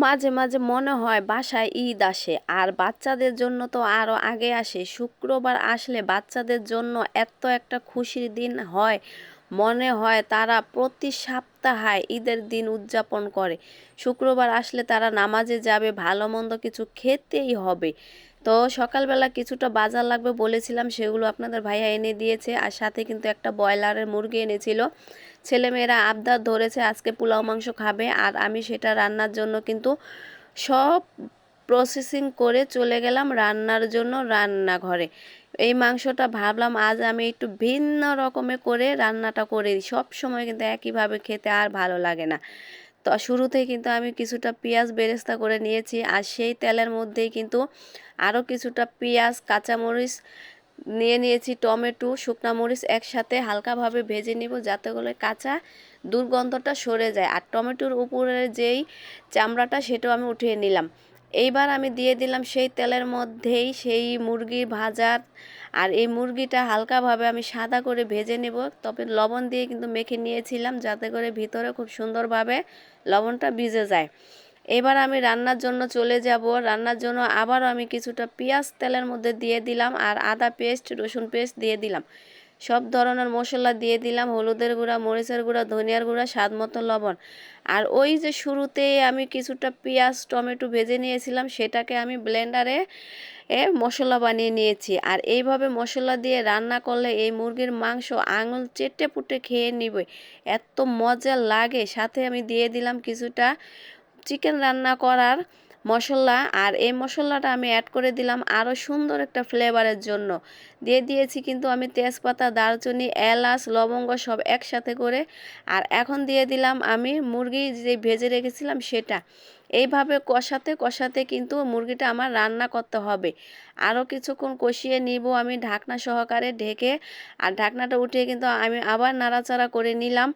মাঝে মাঝে মনে হয় বাসায় ঈদ আসে আর বাচ্চাদের জন্য তো আরো আগে আসে। শুক্রবার আসলে বাচ্চাদের জন্য এত একটা খুশির দিন হয়, মনে হয় তারা প্রতি সপ্তাহে ঈদের দিন উদযাপন করে। শুক্রবার আসলে তারা নামাজে যাবে, ভালো মন্দ কিছু খেতেই হবে। তো সকালবেলা কিছুটা বাজার লাগবে বলেছিলাম, সেগুলো আপনাদের ভাইয়া এনে দিয়েছে, আর সাথে কিন্তু একটা ব্রয়লারের মুরগি এনেছিল। ছেলেমেয়েরা আবদার ধরেছে আজকে পোলাও মাংস খাবে, আর আমি সেটা রান্নার জন্য কিন্তু সব প্রসেসিং করে চলে গেলাম রান্নার জন্য রান্নাঘরে। এই মাংসটা ভাবলাম আজ আমি একটু ভিন্ন রকমে করে রান্নাটা করে দিই, সব সময় কিন্তু একইভাবে খেতে আর ভালো লাগে না। তো শুরুতেই কিন্তু আমি কিছুটা পেঁয়াজ বেরেস্তা করে নিয়েছি, আর সেই তেলের মধ্যেই কিন্তু আরও কিছুটা পেঁয়াজ, কাঁচামরিচ নিয়ে নিয়েছি, টমেটো, শুকনা মরিচ একসাথে হালকাভাবে ভেজে নিব যাতে করে কাঁচা দুর্গন্ধটা সরে যায়। আর টমেটোর উপরের যেই চামড়াটা সেটাও আমি উঠিয়ে নিলাম। এইবার আমি দিয়ে দিলাম সেই তেলের মধ্যেই সেই মুরগির ভাজা, আর এই মুরগিটা হালকাভাবে আমি সাদা করে ভেজে নেব, তবে লবণ দিয়ে কিন্তু মেখে নিয়েছিলাম যাতে করে ভিতরে খুব সুন্দরভাবে লবণটা ভিজে যায়। এবার আমি রান্নার জন্য চলে যাব। রান্নার জন্য আবারও আমি কিছুটা পেঁয়াজ তেলের মধ্যে দিয়ে দিলাম, আর আদা পেস্ট, রসুন পেস্ট দিয়ে দিলাম, সব ধরনের মশলা দিয়ে দিলাম, হলুদের গুঁড়া, মরিচের গুঁড়া, ধনিয়ার গুঁড়া, স্বাদ মতো লবণ। আর ওই যে শুরুতেই আমি কিছুটা পেঁয়াজ টমেটো ভেজে নিয়েছিলাম সেটাকে আমি ব্লেন্ডারে মশলা বানিয়ে নিয়েছি। আর এইভাবে মশলা দিয়ে রান্না করলে এই মুরগির মাংস আঙুল চেটে পুটে খেয়ে নিবে, এত মজা লাগে। সাথে আমি দিয়ে দিলাম কিছুটা চিকেন রান্না করার মশলা, আর এই মশলাটা আমি অ্যাড করে দিলাম আরও সুন্দর একটা ফ্লেভারের জন্য। দিয়ে দিয়েছি কিন্তু আমি তেজপাতা, দারচিনি, এলাচ, লবঙ্গ সব একসাথে করে। আর এখন দিয়ে দিলাম আমি মুরগি যে ভেজে রেখেছিলাম সেটা। এইভাবে কষাতে কষাতে কিন্তু মুরগিটা আমার রান্না করতে হবে। আরও কিছুক্ষণ কষিয়ে নিব আমি ঢাকনা সহকারে ঢেকে। আর ঢাকনাটা উঠিয়ে কিন্তু আমি আবার নাড়াচাড়া করে নিলাম।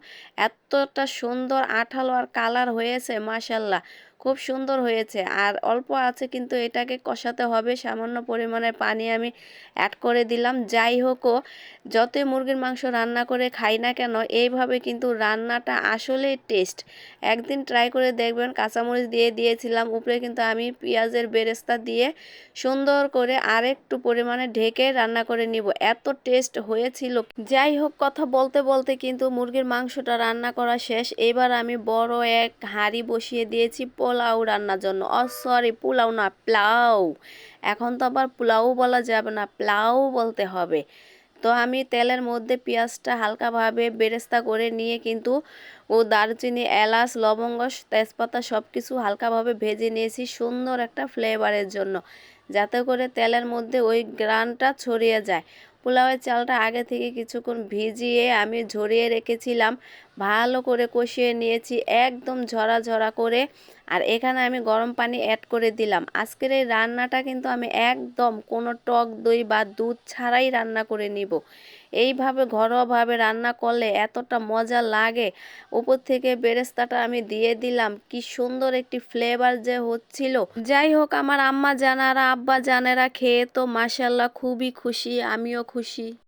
এতটা সুন্দর আঠালো আর কালার হয়েছে, মাশাল্লাহ, খুব সুন্দর হয়েছে। আর অল্প আছে কিন্তু এটাকে কষাতে হবে, সামান্য পরিমাণে পানি আমি অ্যাড করে দিলাম। যাই হোক, যতই মুরগির মাংস রান্না করে খাই না কেন, এইভাবে কিন্তু রান্নাটা আসলেই টেস্ট। একদিন ট্রাই করে দেখবেন। কাঁচামরিচ দিয়ে দিয়েছিলাম উপরে, কিন্তু আমি পেঁয়াজের বেরেস্তা দিয়ে সুন্দর করে আরেকটু পরিমাণে ঢেকে রান্না করে নিব, এত টেস্ট হয়েছিল। যাই হোক, কথা বলতে বলতে কিন্তু মুরগির মাংসটা রান্না করা শেষ। এবার আমি বড় এক হাঁড়ি বসিয়ে দিয়েছি পোলাও রান্নার জন্য। সরি, পোলাও না, প্লাউ। এখন তো আবার পোলাও বলা যাবে না, প্লাউ বলতে হবে। তো আমি তেলের মধ্যে পেঁয়াজটা হালকাভাবে বেরেস্তা করে নিয়ে কিন্তু দারচিনি, এলাচ, লবঙ্গ, তেজপাতা সব কিছু হালকাভাবে ভেজে নিয়েছি সুন্দর একটা ফ্লেভারের জন্য, যাতে করে তেলের মধ্যে ওই গ্রানটা ছড়িয়ে যায়। পোলাওয়ের চালটা আগে থেকে কিছুক্ষণ ভিজিয়ে আমি ঝরিয়ে রেখেছিলাম, ভালো করে কষিয়ে নিয়েছি একদম ঝরা ঝরা করে। আর এখানে আমি গরম পানি অ্যাড করে দিলাম। আজকের এই রান্নাটা কিন্তু আমি একদম কোনো টক দই বা দুধ ছাড়াই রান্না করে নিব। এইভাবে ঘরোয়াভাবে রান্না করলে এতটা মজা লাগে। উপর থেকে বেরেস্তাটা আমি দিয়ে দিলাম, কি সুন্দর একটি ফ্লেভার যে হচ্ছিল। যাই হোক, আমার আম্মা জানারা, আব্বা জানেরা খেয়ে তো মাশাল্লাহ খুবই খুশি, আমিও খুশি।